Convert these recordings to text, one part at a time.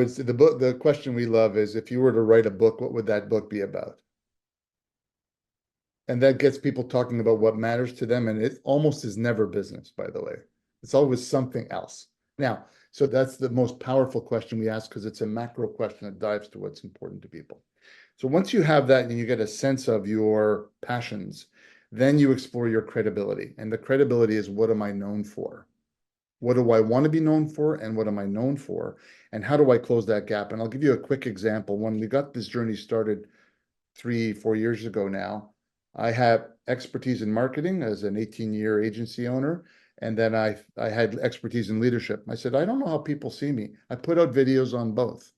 it's the book. The question we love is, if you were to write a book, what would that book be about? And that gets people talking about what matters to them. And it almost is never business, by the way. It's always something else. Now, so that's the most powerful question we ask, because it's a macro question that dives to what's important to people. So once you have that and you get a sense of your passions, then you explore your credibility. And the credibility is, what am I known for? What do I want to be known for? And what am I known for? And how do I close that gap? And I'll give you a quick example. When we got this journey started 3-4 years ago now, I have expertise in marketing as an 18-year agency owner. And then I had expertise in leadership. I said, I don't know how people see me. I put out videos on both.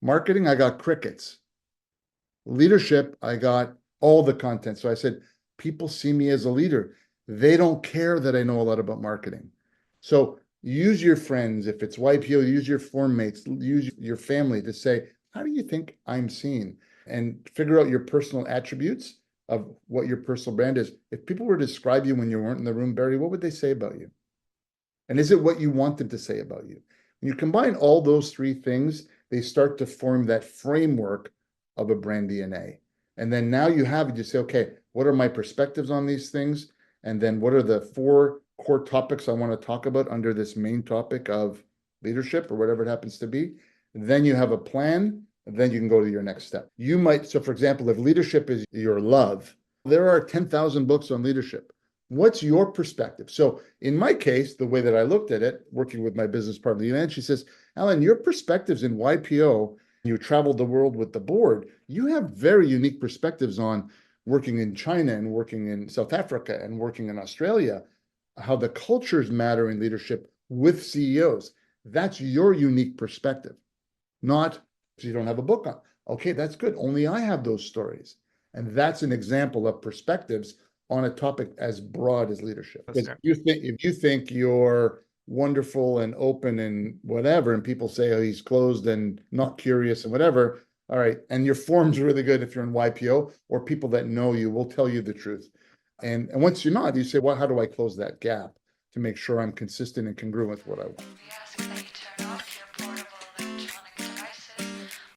Marketing, I got crickets. Leadership, I got all the content. So I said, people see me as a leader. They don't care that I know a lot about marketing. So use your friends. If it's YPO, use your form mates, use your family to say, how do you think I'm seen? And figure out your personal attributes of what your personal brand is. If people were to describe you when you weren't in the room, Barry, what would they say about you? And is it what you want them to say about you? When you combine all those three things, they start to form that framework of a brand DNA. And then now you have it, you say, okay, what are my perspectives on these things? And then what are the 4 core topics I want to talk about under this main topic of leadership, or whatever it happens to be? Then you have a plan. Then you can go to your next step. You might, so for example, if leadership is your love, there are 10,000 books on leadership. What's your perspective? So in my case, the way that I looked at it, working with my business partner, and she says, Alan, your perspectives in YPO, you traveled the world with the board, you have very unique perspectives on working in China and working in South Africa and working in Australia, how the cultures matter in leadership with CEOs. That's your unique perspective, not you don't have a book on. Okay, that's good. Only I have those stories. And that's an example of perspectives on a topic as broad as leadership. Because if you think you're wonderful and open and whatever, and people say, oh, he's closed and not curious and whatever, all right, and your form's really good if you're in YPO, or people that know you will tell you the truth. And once you're not, you say, well, how do I close that gap to make sure I'm consistent and congruent with what I want?